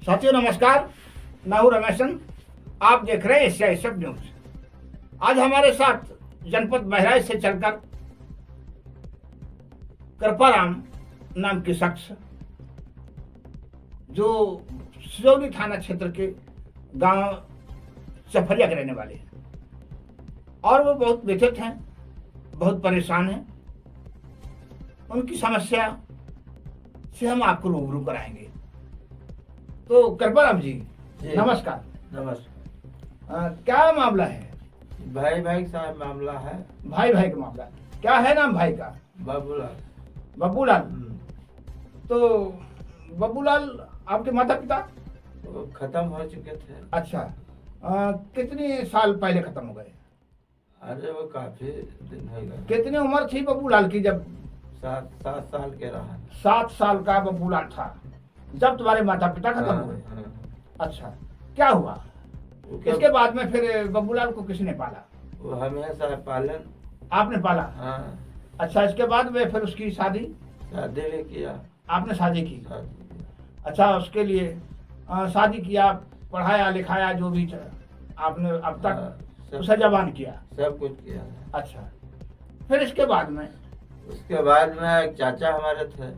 साथियों नमस्कार, मैं हूं रमेशन। आप देख रहे हैं एशिया सब न्यूज। आज हमारे साथ जनपद बहराइच से चलकर कृपाराम नाम के शख्स जो सिजौली थाना क्षेत्र के गांव चफरिया के रहने वाले हैं और वो बहुत व्यथित हैं, बहुत परेशान हैं। उनकी समस्या से हम आपको रूबरू कराएंगे। तो कृपाराम जी नमस्कार। नमस्कार। क्या मामला है? भाई भाई साहब मामला है। भाई भाई का मामला क्या है? नाम भाई का बाबूलाल। बब्बूलाल। तो बब्बूलाल आपके माता पिता वो खत्म हो चुके थे। अच्छा, कितने साल पहले खत्म हो गए? अरे वो काफी दिन हो गए। कितनी उम्र थी बब्बूलाल की जब? 7 साल के रहा। 7 साल का बब्बूलाल था जब तुम्हारे माता पिता खत्म हुए। अच्छा, क्या हुआ इसके बाद में? फिर बब्बूलाल को किसने पाला? वो हमेशा पालन। आपने पाला? हाँ। अच्छा, इसके बाद में फिर उसकी शादी भी किया। आपने शादी की? अच्छा, उसके लिए शादी किया, पढ़ाया लिखाया, जो भी आपने अब तक उसे जवान किया? सब कुछ किया। अच्छा, फिर इसके बाद में? उसके बाद में एक चाचा हमारे थे।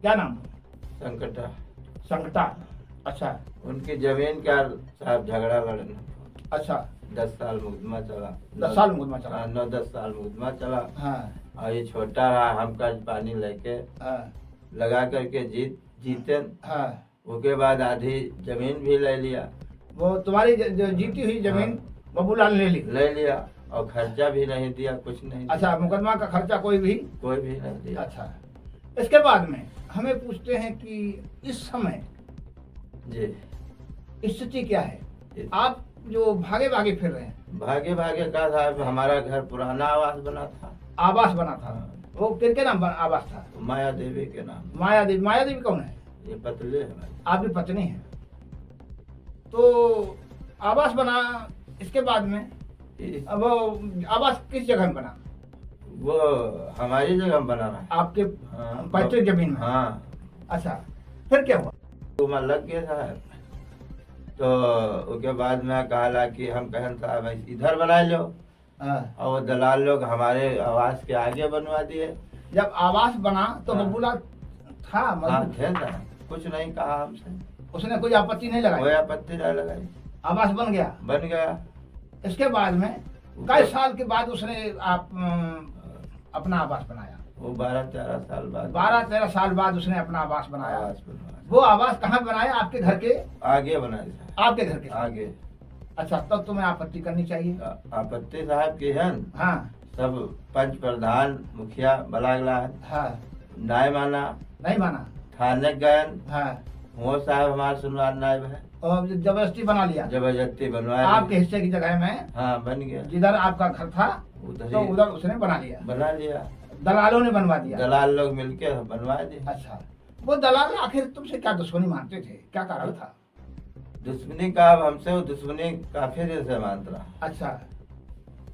क्या नाम? संकटा। संकटा। अच्छा, उनकी जमीन का साहब झगड़ा लड़ना। अच्छा। 10 साल मुकदमा चला। 10 साल मुकदमा चला? 9-10 साल मुकदमा चला। हाँ। और ये छोटा रहा, हम कर्ज पानी लेके लगा करके जीते। हाँ। उसके बाद आधी जमीन भी ले लिया। वो तुम्हारी जो जीती हुई जमीन बब्बूलाल ने ले लिया और खर्चा भी नहीं दिया, कुछ नहीं। अच्छा, मुकदमा का खर्चा कोई भी नहीं दिया। अच्छा, इसके बाद में हमें पूछते हैं कि इस समय जी स्थिति क्या है? आप जो भागे भागे फिर रहे हैं? भागे भागे का था, हमारा घर पुराना आवास बना था। आवास बना था? वो किनके नाम आवास था? माया देवी के नाम। माया देवी? माया देवी कौन है? ये पतले है, आपकी पत्नी है। तो आवास बना, इसके बाद में वो आवास किस जगह में बना? वो हमारी जगह में बना रहा। आपके पैतृक जमीन में? हाँ। अच्छा, फिर क्या हुआ? तो मैं लग गया था। तो उसके बाद में कहा कि हम कहन साहब इधर बना लो। और वो दलाल लोग हमारे आवास के आगे बनवा दिए। जब आवास बना तो बब्बूलाल था? थे ना, कुछ नहीं कहा हमसे। उसने कोई आपत्ति नहीं लगाई? कोई आपत्ति नहीं लगाई। आवास बन गया? बन गया। इसके बाद में कई साल के बाद उसने आप अपना आवास बनाया? वो 12-13 साल बाद। 12-13 साल बाद उसने अपना आवास बनाया। वो आवास कहाँ बनाया? आपके घर के आगे बनाया। आपके घर के आगे। अच्छा, तब तुम्हें आपत्ति करनी चाहिए। आपत्ति साहब की है। हाँ। सब पंच प्रधान मुखिया बलागला। हाँ। नहीं माना। थाने गए। हाँ। वो साहब हमारा सुनवार नायब है और जबरदस्ती बना लिया? जबरदस्ती बनवाया। आपके हिस्से की जगह में? हाँ, बन गया। जिधर आपका घर था तो उधर उसने बना लिया? दलालों ने बनवा दिया? दलाल लोग मिलके बनवा दिए। अच्छा, वो दलाल आखिर तुमसे क्या दुश्मनी मानते थे? क्या कारण था? दुश्मनी का अब हमसे वो दुश्मनी काफी देर से मानता रहा। अच्छा।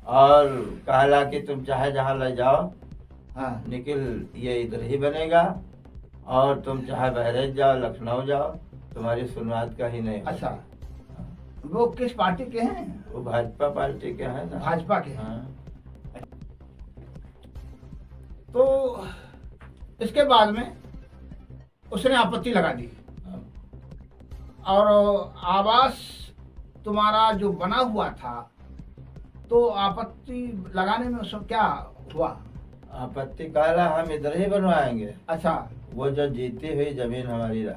और कहला कि तुम चाहे जहाँ ले जाओ। हाँ। निखिल ये इधर ही बनेगा और तुम चाहे बहराइच जाओ, लखनऊ जाओ, तुम्हारी सुनवात का ही नहीं। अच्छा, वो किस पार्टी के हैं? वो भाजपा पार्टी के हैं ना। भाजपा के? हाँ। तो इसके बाद में उसने आपत्ति लगा दी और आवास तुम्हारा जो बना हुआ था, तो आपत्ति लगाने में उसको क्या हुआ? आपत्ति कहला हम इधर ही बनवाएंगे। अच्छा। वो जो जीती हुई जमीन हमारी है,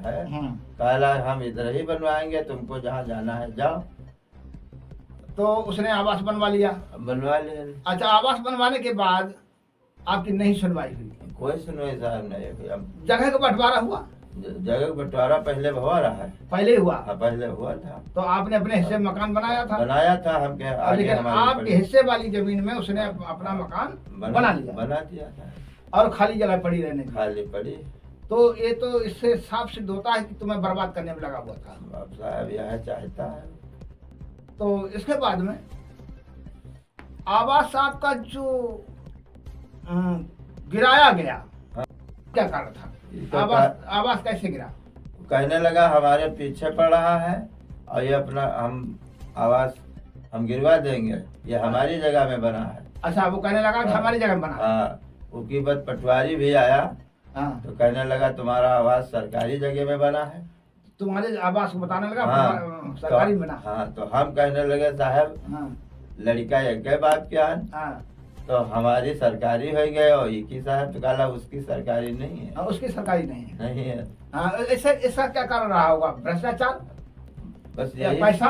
कहला हम इधर ही बनवाएंगे, तुमको जहाँ जाना है जाओ। तो उसने आवास बनवा लिया? बनवा लिया। अच्छा, आवास बनवाने के बाद आपकी नहीं सुनवाई हुई? कोई सुनवाई साहब नहीं हुई। जगह का बंटवारा हुआ? जगह का बंटवारा पहले हुआ रहा है। पहले हुआ? हाँ, पहले हुआ था। तो आपने अपने हिस्से में मकान बनाया था? बनाया था हम के आगे। लेकिन आपके हिस्से वाली जमीन में उसने अपना मकान बना दिया था और खाली जगह पड़ी रहने दी? खाली पड़ी। तो ये तो इससे साफ सिद्ध होता है कि तुम्हें बर्बाद करने में लगा हुआ था। बाप साहब यह चाहता है। तो इसके बाद में आवास आपका जो गिराया गया, क्या कारण था? आवास कैसे गिरा? कहने लगा हमारे पीछे पड़ रहा है और ये अपना हम आवास हम गिरवा देंगे, ये हमारी जगह में बना है। अच्छा, वो कहने लगा कि हमारी जगह में बना है। हाँ, उकीबत पटवारी भी आया हाँ, तो कहने लगा तुम्हारा आवास सरकारी जगह में बना है। तुम्हारे आवास को बताने लगा हाँ, सरकारी में बना। हाँ, तो हम कहने लगे साहब हाँ, लड़का एक ही बाप क्या है, हाँ, तो हमारी सरकारी हो गए और एक ही साहब तो कहा उसकी सरकारी नहीं है। हाँ, उसकी सरकारी नहीं है। नहीं है, हाँ, ऐसा क्या कारण रहा होगा? भ्रष्टाचार बस या यही पैसा,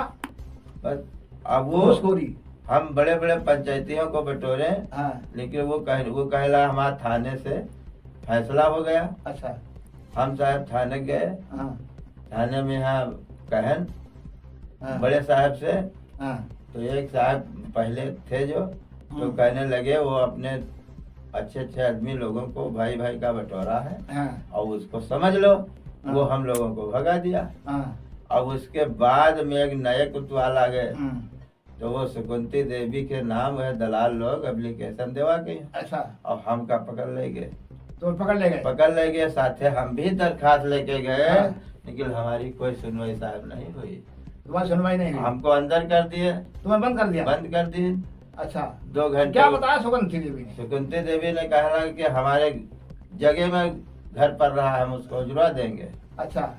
बस। अब वो घूसखोरी? हम बड़े बड़े पंचायतियों को बटोरे, हाँ, लेकिन वो कहला हमारे थाने से फैसला हो गया। अच्छा, हम साहब थाने गए, हाँ, थाने में यहाँ कहन हाँ, बड़े साहब से, हाँ, तो एक साहब पहले थे जो, तो कहने लगे वो अपने अच्छे अच्छे आदमी लोगों को भाई भाई का बंटवारा है हाँ, और उसको समझ लो। हाँ। वो हम लोगों को भगा दिया। हाँ, अब उसके बाद में एक नए कुतवाल आ गए, हम्म, तो वो सुकुंती देवी के नाम है, दलाल लोग एप्लीकेशन देवा के अच्छा, और हम का पकड़ ले गए। तो पकड़ ले गए। साथे हम भी दरखास्त लेके गए, हाँ। लेकिन हमारी कोई सुनवाई साहब नहीं हुई। तुम्हारी सुनवाई नहीं हुई? हमको अंदर कर दिए, तुम्हें बंद कर दिया? बंद कर दिए। अच्छा, 2 घंटे। क्या बताया सुगंधी देवी ने? सुकुंती देवी ने कहा कि हमारे जगह में घर पर रहा है, हम उसको उजरा देंगे। अच्छा,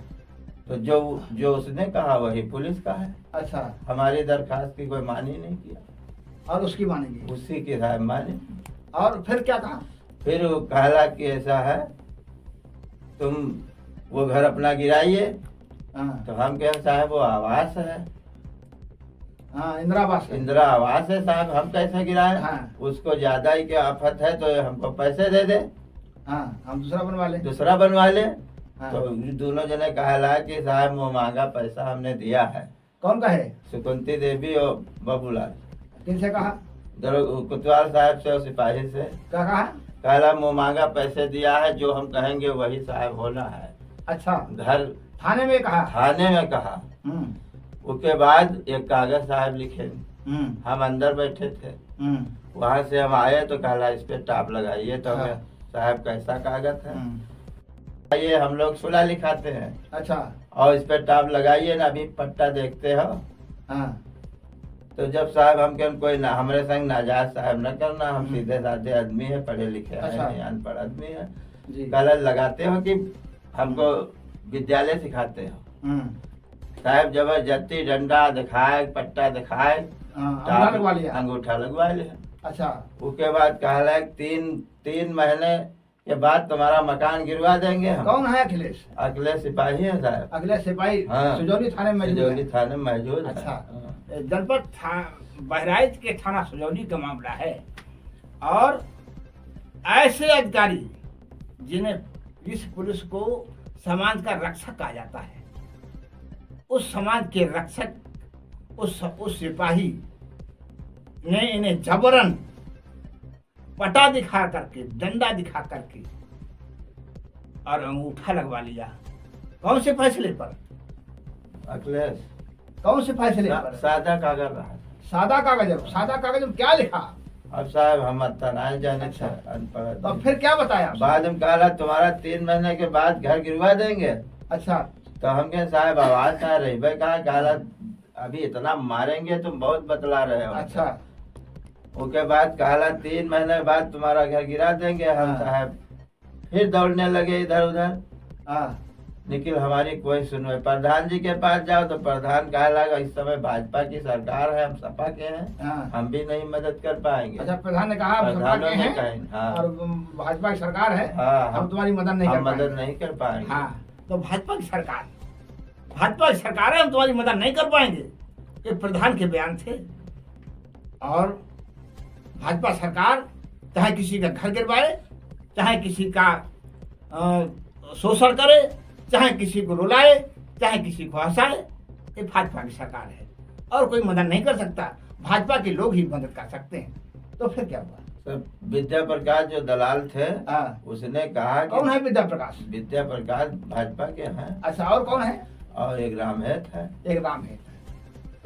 तो जो उसने कहा वही पुलिस का है। अच्छा, हमारी दरखास्त की कोई मानी नहीं किया, और उसकी मानेंगे? उसी की साहब माने। और फिर क्या कहा? फिर वो कहला कि ऐसा है, तुम वो घर अपना गिराइए। हाँ, तो हम कहे साहब वो आवास है, हाँ, इंदिरा आवास है। इंदिरा आवास है साहब, हम कैसे गिराए? हाँ। उसको ज्यादा ही क्या आफत है तो हमको पैसे दे दे, हाँ, हम दूसरा बनवा ले। दूसरा बनवा ले। हाँ। तो दोनों जने कहला कि साहब वो मांगा पैसा हमने दिया है। कौन का है? सुकुंती देवी और बाबूलाल। किनसे कहा? कुतवाल साहब से और सिपाही से। क्या कहा? कहला वो मांगा पैसे दिया है, जो हम कहेंगे वही साहब होना है। अच्छा, घर थाने में कहा? थाने में कहा। हम्म, उसके बाद एक कागज साहब लिखे, हम्म, हम अंदर बैठे थे, हम्म, वहां से हम आए तो कहला इस पे टाप लगाइए। तो हाँ। हमें साहब कैसा कागज है, हम्म, ये हम लोग सुलह लिखाते हैं अच्छा, और इस पे टाप लगाइए ना, अभी पट्टा देखते हो। हाँ, तो जब साहब हम कहें कोई ना हमारे संग नाजायज साहब न करना, हम सीधे साधे आदमी है, पढ़े लिखे अच्छा। है, अनपढ़ आदमी है। जी, कहला लगाते हो कि हमको विद्यालय सिखाते हो। हम्म, साहब जबरदस्ती डंडा दिखाए, पट्टा दिखाए, हाँ, अंगूठा लगवा लिया? अंगूठा लगवा लिया। अच्छा, उसके बाद कहला 3 महीने के बाद तुम्हारा मकान गिरवा देंगे हम। कौन है अखिलेश? अगले सिपाही है साहब, अगले सिपाही? हाँ। सुजौली थाने में मौजूद सिजौली है? थाने में मौजूद है। अच्छा। हाँ। जनपद बहराइच के थाना सुजौली का मामला है, और ऐसे अधिकारी जिन्हें इस पुलिस को समाज का रक्षक कहा जाता है, उस समाज के रक्षक, उस सिपाही ने इन्हें जबरन पटा दिखा करके, डंडा दिखा करके और अंगूठा लगवा लिया। कौन से फैसले पर? अखिलेश कौन से फैसले पर? सादा कागज रहा। सादा कागज है। सादा कागज में क्या लिखा? अब साहब हम नहीं जाने अच्छा। थे, अनपढ़ तो आदमी। फिर क्या बताया? बाद में कहला तुम्हारा 3 महीने के बाद घर गिरवा देंगे। अच्छा, तो हम कहे साहब आवाज कहाँ रही भाई, कहा कहला अभी इतना मारेंगे, तुम बहुत बतला रहे हो। अच्छा, उसके बाद कहला 3 महीने बाद तुम्हारा घर गिरा देंगे हम। हाँ। साहब फिर दौड़ने लगे इधर उधर, हाँ, लेकिन हमारी कोई सुनवाई। प्रधान जी के पास जाओ तो प्रधान कहा लगा इस समय भाजपा की सरकार है, हम सपा के हैं, हाँ। हम भी नहीं मदद कर पाएंगे। अच्छा, प्रधान ने कहा हम सपा प्रधानों के ने हैं कहा, हाँ। और भाजपा की सरकार है, हाँ, हम तुम्हारी मदद नहीं कर हम मदद पाएंगे। नहीं कर पाएंगे। हाँ, तो भाजपा की सरकार है, हम तुम्हारी मदद नहीं कर पाएंगे, ये प्रधान के बयान थे। और भाजपा सरकार चाहे किसी का घर गिरवाए, चाहे किसी का शोषण करे, चाहे किसी को रुलाए, चाहे किसी को हंसाए, ये भाजपा की सरकार है और कोई मदद नहीं कर सकता। भाजपा के लोग ही मदद कर सकते हैं। तो फिर क्या हुआ? सब विद्या प्रकाश जो दलाल थे, हाँ। उसने कहा कि कौन है विद्या प्रकाश? विद्या प्रकाश भाजपा के हैं, अच्छा, और कौन है? और एक रामहेत है। एक राम है।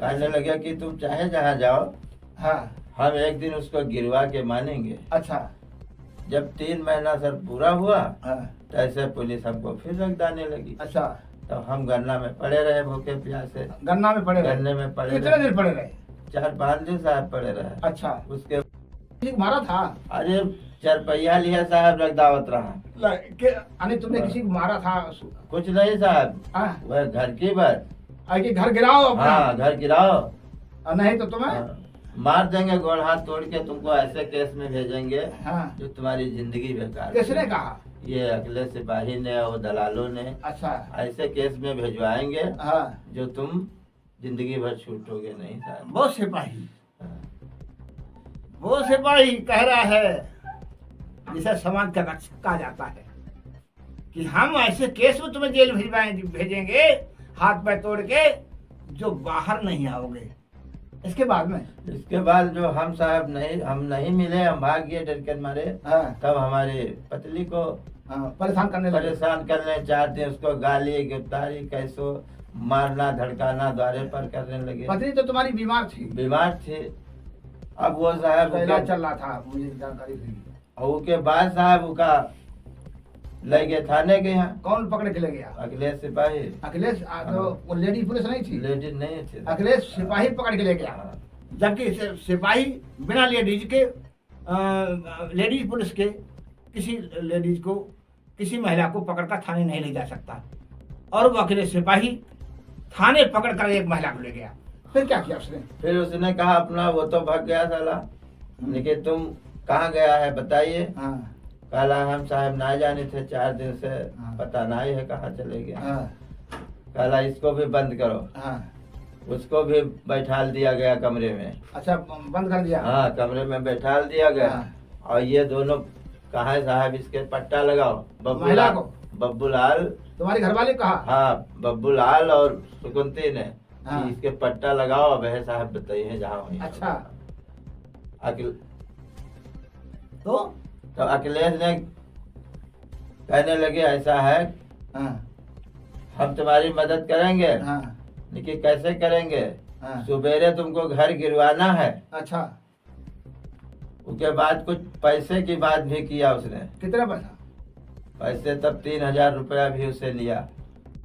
कहने लगे कि तुम चाहे जहाँ जाओ, हाँ, हम एक दिन उसको गिरवा के मानेंगे। अच्छा, जब 3 महीना सर पूरा हुआ, हाँ, तो ऐसे पुलिस हमको फिर रख दाने लगी। अच्छा, तो हम गन्ना में पड़े रहे भूखे प्यासे। गन्ना में पड़े रहे? गन्ने में पड़े कितने रहे, दिन पड़े रहे? 4-5 दिन साहब पड़े रहे। अच्छा, उसके किसी को मारा था? अरे 4 पहिया लिया साहब, रगदावत रहा। यानी तुमने किसी को मारा था? कुछ नहीं साहब, हाँ? वह घर की बात। आगे घर गिराओ अपना। हाँ, घर गिराओ, और नहीं तो तुम्हें हाँ, मार देंगे, गोड़ हाथ तोड़ के तुमको ऐसे केस में भेजेंगे हाँ। जो तुम्हारी जिंदगी बेकार। किसने कहा? ये अगले सिपाही ने और दलालों ने। अच्छा, ऐसे केस में भिजवाएंगे हाँ। जो तुम जिंदगी भर छूटोगे नहीं साहब। वो सिपाही, हाँ। वो सिपाही कह रहा है जिसे समाज का रक्षक कहा जाता है कि हम ऐसे केस में तुम्हें जेल भेजेंगे हाथ पैर तोड़ के जो बाहर नहीं आओगे। इसके बाद में इसके बाद जो हम साहब हम नहीं मिले, हम भाग गए डर के मारे। हाँ, तब हमारे पत्नी को हाँ, परेशान करने चाहते, उसको गाली गिरफ्तारी कैसो मारना धड़काना द्वारे पर करने लगे। पत्नी तो तुम्हारी बीमार थी? बीमार थे। अब वो साहब इलाज चल रहा था, मुझे जानकारी थी। और उसके बाद साहब उसका ले गए थाने के यहाँ। कौन पकड़ के ले गया? अखिलेश सिपाही। अखिलेश तो वो लेडी पुलिस नहीं थी? लेडीज नहीं थे, अखिलेश सिपाही पकड़ के ले गया। हाँ। जबकि सिपाही बिना लेडीज के लेडीज पुलिस के किसी लेडीज को किसी महिला को पकड़कर थाने नहीं ले जा सकता, और वो अखिलेश सिपाही थाने पकड़कर एक महिला को ले गया। फिर क्या किया उसने? फिर उसने कहा अपना वो तो भाग गया साला, लेकिन तुम कहाँ गया है बताइए। हाँ, काला हम साहब ना जाने थे, 4 दिन से हाँ। पता नहीं है कहाँ चले गए। हाँ, काला इसको भी बंद करो। हाँ। उसको भी बैठाल दिया गया कमरे में। अच्छा, बंद कर दिया? हाँ, कमरे में बैठाल दिया गया। हाँ। और ये दोनों कहा साहब इसके पट्टा लगाओ। महिला को? बब्बू लाल। तुम्हारी घरवाली कहा? हाँ, बब्बू लाल और सुकुंती ने हाँ। कि इसके पट्टा लगाओ। अब है साहब बताइए जहाँ हुई। अच्छा, तो अखिलेश ने कहने लगे ऐसा है, हाँ, हम तुम्हारी मदद करेंगे। हाँ, लेकिन कैसे करेंगे? हाँ। सुबेरे तुमको घर गिरवाना है। अच्छा, उसके बाद कुछ पैसे की बात भी किया उसने। कितना पैसा? पैसे तब 3000 रुपया भी उससे लिया।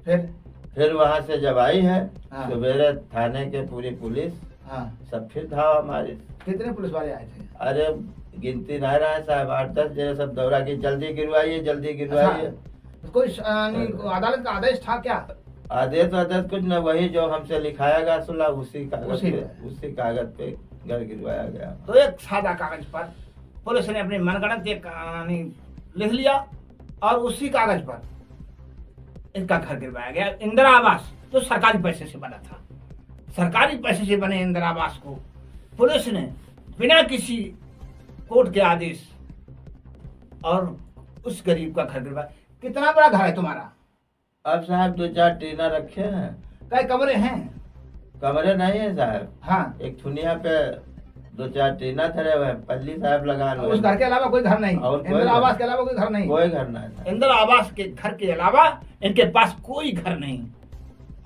फिर वहां से जब आई है हाँ। सुबेरे थाने के पूरी पुलिस हाँ। सब फिर धावा मारी। कितने पुलिस वाले आए थे? अरे गिनती नहीं रहा है साहब, 8-10 जने सब दौड़ा की जल्दी गिरवाइए जल्दी गिरवाइए। अच्छा, कोई अदालत का आदेश था क्या? आदेश कुछ न, वही जो हमसे लिखाया गया सुला उसी कागज पे घर गिरवाया गया। तो एक सादा कागज पर पुलिस ने अपनी मनगढ़ंत एक कहानी लिख लिया और उसी कागज पर इनका घर गिरवाया गया। इंदिरा आवास जो सरकारी पैसे से बना था, सरकारी पैसे से बने इंदिरा आवास को पुलिस ने बिना किसी कोर्ट के आदेश और उस गरीब का घर गिरवाया। कितना बड़ा घर है तुम्हारा? अब साहब 2-4 टीना रखे हैं। कई कमरे हैं? कमरे नहीं है साहब। हाँ। एक थुनिया पे 2-4 टीना धरे हुए हैं, पल्ली साहब लगा लो। उस घर के अलावा कोई घर नहीं? और इंदिरा आवास के अलावा कोई घर नहीं? कोई घर नहीं था। इंदिरा आवास के घर के अलावा इनके पास कोई घर नहीं,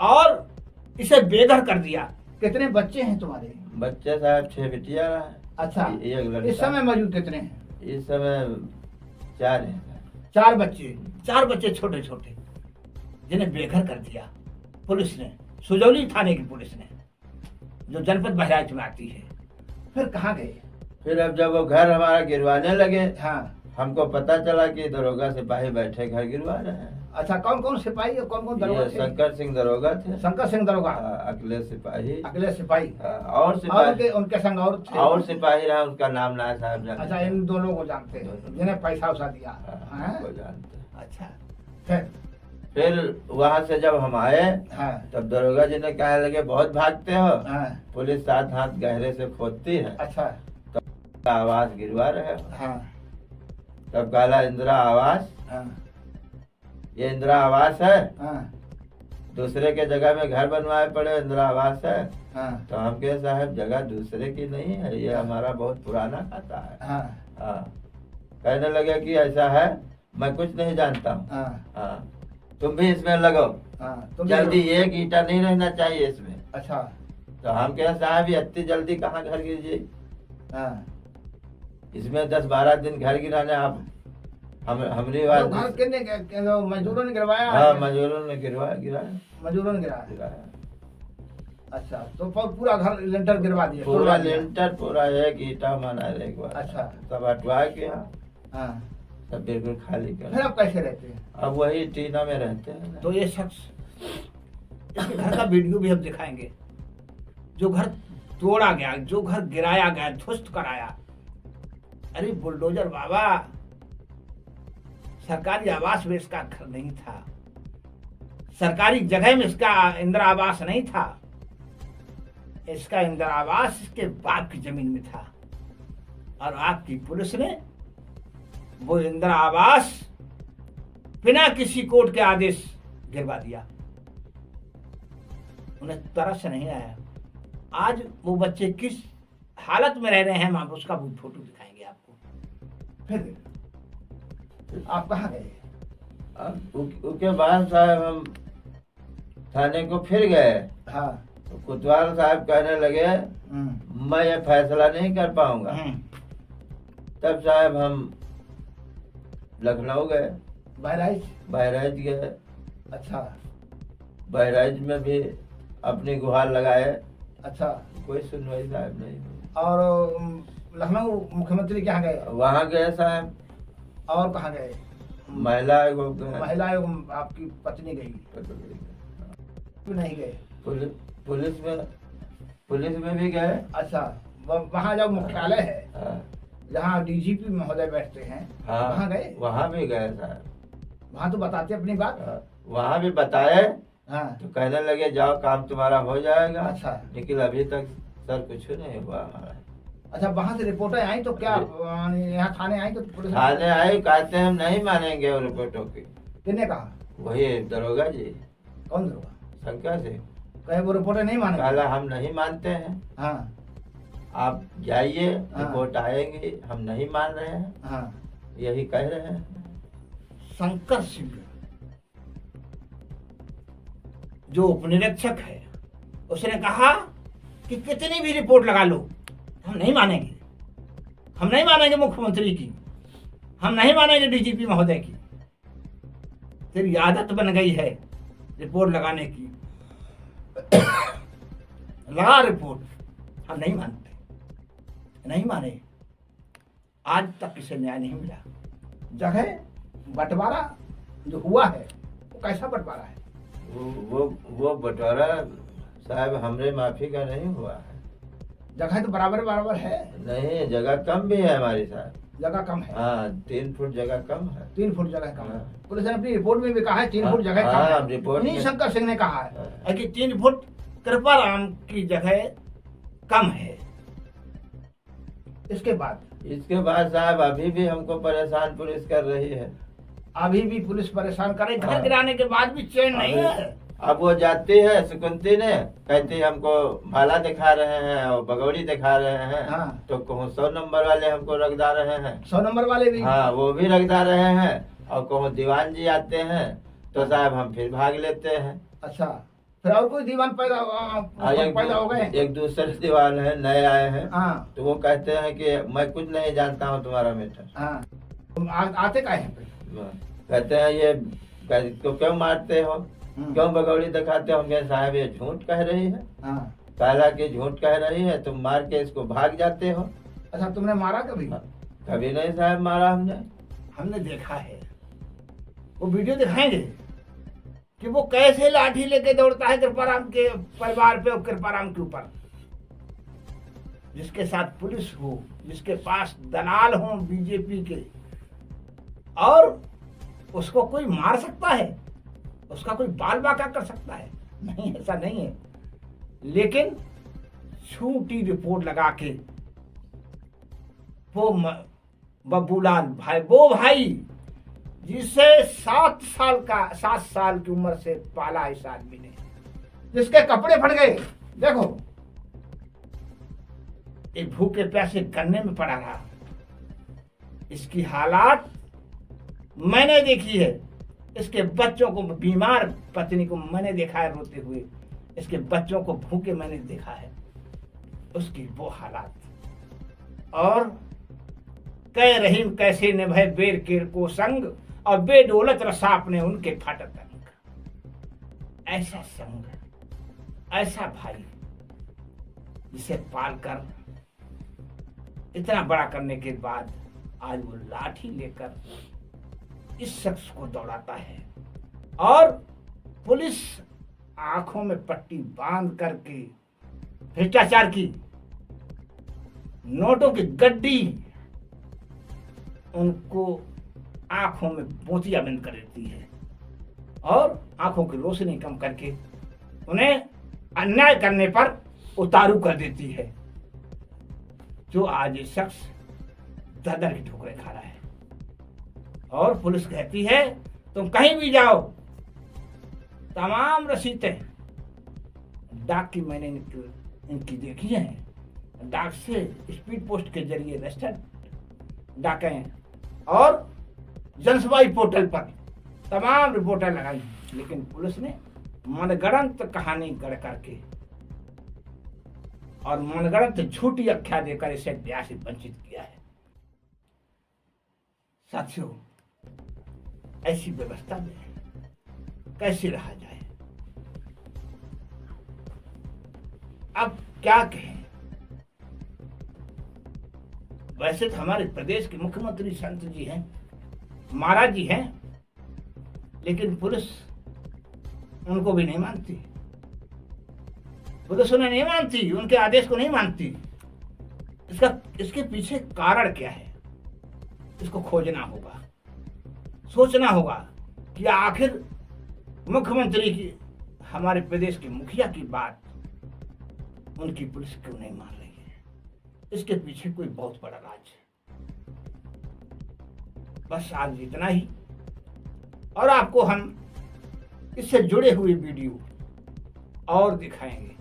और इसे बेघर कर दिया। कितने बच्चे हैं तुम्हारे? बच्चे साहब 6 बिटिया है। अच्छा, एक लड़का। इस समय मौजूद कितने हैं? इस समय 4 हैं। 4 बच्चे? 4 बच्चे छोटे छोटे जिन्हें बेघर कर दिया पुलिस ने, सुजौली थाने की पुलिस ने, जो जनपद बहराइच में आती है। फिर कहाँ गए? फिर अब जब वो घर हमारा गिरवाने लगे, हाँ, हमको पता चला कि दरोगा सिपाही बैठे घर गिरवा रहे हैं। अच्छा, कौन कौन सिपाही और कौन कौन दरोगा थे? शंकर सिंह दरोगा थे। शंकर सिंह दरोगा, अखिलेश सिपाही। अखिलेश सिपाही, और सिपाही उनके संग और थे? और सिपाही रहा, उसका नाम ना साहब जानते। अच्छा, इन दोनों को जानते हैं जिन्हें पैसा उसा दिया? को जानते। अच्छा, फिर वहाँ से जब हम आए, हाँ, तब दरोगा जी ने कहने लगे बहुत भागते हो, हाँ, पुलिस 7 हाथ गहरे से खोदती है। अच्छा, तब आवास गिरवा रहे हो। हाँ, तब काला इंदिरा आवास, हाँ, ये इंदिरा आवास है, हाँ, दूसरे के जगह में घर बनवाए पड़े, इंदिरा आवास है। हाँ, तो हम कहे साहब जगह दूसरे की नहीं है, ये हमारा बहुत पुराना खाता है। हाँ, हाँ। कहने लगे कि ऐसा है, मैं कुछ नहीं जानता हूँ। हाँ, हाँ, तुम भी इसमें लगो, हाँ, जल्दी एक ईंटा नहीं रहना चाहिए इसमें। अच्छा, तो हम कहे साहब ये इतनी जल्दी कहाँ घर गिर जाए, हाँ, इसमें 10-12 दिन घर गिराने आप हमारी तो बात घर मजदूरों ने गिरवाया हाँ है? मजदूरों ने गिराया मजदूरों ने गिराया। गिराया अच्छा, तो पूरा घर लेंटर गिरवा दिया, पूरा तोड़वा दिया। लेंटर पूरा एक ईटा माना एक बार। अच्छा। सब हटवा के हाँ, सब बिल्कुल खाली फिर कर। अब कैसे रहते हैं? अब वही टीना में रहते हैं। तो ये शख्स, इसके घर का वीडियो भी हम दिखाएंगे। जो घर तोड़ा गया, जो घर गिराया गया, ध्वस्त कराया। अरे बुलडोजर बाबा, सरकारी आवास में इसका घर नहीं था, सरकारी जगह में इसका इंदिरा आवास नहीं था, इसका इंदिरा आवास इसके बाप की जमीन में था। और आपकी पुलिस ने वो इंदिरा आवास बिना किसी कोर्ट के आदेश गिरवा दिया। उन्हें तरस नहीं आया। आज वो बच्चे किस हालत में रह रहे हैं, हम उसका भी फोटो दिखाएंगे आपको। फिर आप कहाँ गए? अब उसके बाद साहब हम थाने को फिर गए। हाँ। तो कोतवाल साहब कहने लगे मैं ये फैसला नहीं कर पाऊंगा। तब साहब हम लखनऊ गए, बहराइच गए। अच्छा। बहराइच में भी अपनी गुहार लगाए। अच्छा। कोई सुनवाई साहब नहीं हुई। और लखनऊ मुख्यमंत्री कहाँ गए? वहाँ गए साहब। और कहाँ गए? महिला आयोग गए। महिला आयोग आपकी पत्नी गई? क्यों नहीं गए? पुलिस में भी गए। अच्छा, वहाँ जब मुख्यालय है, हाँ। जहाँ डीजीपी महोदय बैठते हैं, हाँ, वहाँ गए? वहाँ भी गए साहब। वहाँ तो बताते अपनी बात। हाँ, वहाँ भी बताए। हाँ। तो कहने लगे जाओ काम तुम्हारा हो जाएगा। अच्छा। लेकिन अभी तक सर कुछ नहीं हुआ हमारा। अच्छा, वहाँ से रिपोर्टें आई तो क्या यहाँ थाने आई तो पुलिस? थाने आई, कहते हैं हम नहीं मानेंगे उन रिपोर्टों की। किसने कहा? वही दरोगा जी। कौन दरोगा? शंकर सिंह। कहे वो रिपोर्टें नहीं माने? कहला हम नहीं मानते हैं। हाँ। आप जाइए, हाँ। रिपोर्ट आएगी, हम नहीं मान रहे हैं। हाँ। यही कह रहे हैं। शंकर सिंह जो उपनिरीक्षक है, उसने कहा कि कितनी भी रिपोर्ट लगा लो, हम नहीं मानेंगे। हम नहीं मानेंगे मुख्यमंत्री की, हम नहीं मानेंगे डीजीपी महोदय की। तेरी आदत बन गई है रिपोर्ट लगाने की। लगा रिपोर्ट, हम नहीं मानते, नहीं माने। आज तक इसे न्याय नहीं मिला। जगह बंटवारा जो हुआ है वो कैसा बंटवारा है? वो बंटवारा साहब हमरे माफी का नहीं हुआ है। जगह तो बराबर है। नहीं, जगह कम भी है हमारी साहब। जगह कम है? हाँ, 3 फुट जगह कम है। 3 फुट जगह कम है। हाँ। पुलिस ने अपनी रिपोर्ट में भी कहा है 3 हाँ, फुट जगह हाँ, कम है। रिपोर्ट इन्हीं में। शंकर सिंह ने कहा हाँ। है कि 3 फुट कृपाराम की जगह कम है। इसके बाद साहब अभी भी हमको परेशान पुलिस कर रही है। अभी भी पुलिस परेशान करे। घर हाँ। गिराने के बाद भी चैन नहीं है। अब वो जाती है सुकुंती ने, कहती है हमको भाला दिखा रहे हैं और भगौड़ी दिखा रहे हैं। हाँ। तो कहूँ 100 नंबर वाले हमको रखदा रहे हैं। 100 नंबर वाले भी? हाँ, वो भी रखदा रहे हैं। और कहूँ दीवान जी आते हैं तो साहब हम फिर भाग लेते हैं। अच्छा, फिर और कोई दीवान पैदा हो गए? एक दूसरे दीवान है, नए आए हैं। हाँ। तो वो कहते हैं कि मैं कुछ नहीं जानता हूँ तुम्हारा मैटर। हाँ। तुम आते काहे हैं? कहते हैं ये तो क्यों मारते हो, क्यों भगौड़ी दिखाते हो? हम साहब ये झूठ कह रही है। हाँ। काला की झूठ कह रही है, तुम मार के इसको भाग जाते हो। अच्छा, तुमने मारा कभी? कभी नहीं साहब मारा हमने देखा है। वो वीडियो दिखाएंगे कि वो कैसे लाठी लेके दौड़ता है कृपाराम के परिवार पे और कृपाराम के ऊपर। जिसके साथ पुलिस हो, जिसके पास दलाल हो बीजेपी के, और उसको कोई मार सकता है? उसका कोई बाल बाका कर सकता है? नहीं, ऐसा नहीं है। लेकिन झूठी रिपोर्ट लगा के वो बब्बूलाल भाई, वो भाई जिसे 7 साल की उम्र से पाला इस आदमी ने, जिसके कपड़े फट गए, देखो एक भूखे प्यासे गन्ने में पड़ा रहा। इसकी हालात मैंने देखी है। इसके बच्चों को, बीमार पत्नी को मैंने देखा है रोते हुए। इसके बच्चों को भूखे मैंने देखा है। उसकी वो हालात। और कै रहीम कैसे निभे बेर केर को संग, और बेडोलत रसा अपने उनके फाटत अंग। ऐसा संग, ऐसा भाई, जिसे पालकर इतना बड़ा करने के बाद आज वो लाठी लेकर इस शख्स को दौड़ाता है, और पुलिस आंखों में पट्टी बांध करके भ्रष्टाचार की, नोटों की गड्डी उनको आंखों में मोतियां बंद कर देती है, और आंखों की रोशनी कम करके उन्हें अन्याय करने पर उतारू कर देती है। जो आज ये शख्स दर की ठोकरें खा रहा है, और पुलिस कहती है तुम कहीं भी जाओ, तमाम रसीदें डाक की मैंने इनकी देखी हैं, डाक से स्पीड पोस्ट के जरिए रजिस्टर्ड डाकें और जनसुनवाई पोर्टल पर तमाम रिपोर्टें लगाई, लेकिन पुलिस ने मनगढ़ंत कहानी गढ़ करके और मनगढ़ंत झूठी आख्या देकर इसे न्याय से वंचित किया है। साथियों, ऐसी व्यवस्था में कैसे रहा जाए? अब क्या कहें? वैसे तो हमारे प्रदेश के मुख्यमंत्री संत जी हैं, महाराज जी हैं, लेकिन पुलिस उनको भी नहीं मानती, पुलिस उन्हें नहीं मानती, उनके आदेश को नहीं मानती। इसके पीछे कारण क्या है? इसको खोजना होगा, सोचना होगा कि आखिर मुख्यमंत्री की, हमारे प्रदेश के मुखिया की बात उनकी पुलिस क्यों नहीं मान रही है? इसके पीछे कोई बहुत बड़ा राज है। बस आज इतना ही, और आपको हम इससे जुड़े हुए वीडियो और दिखाएंगे,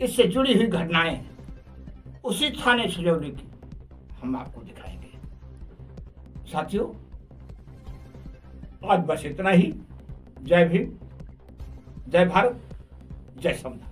इससे जुड़ी हुई घटनाएं उसी थाने सुजौली की हम आपको दिखाएंगे। साथियों, आज बस इतना ही। जय भीम, जय भारत, जय संविधान।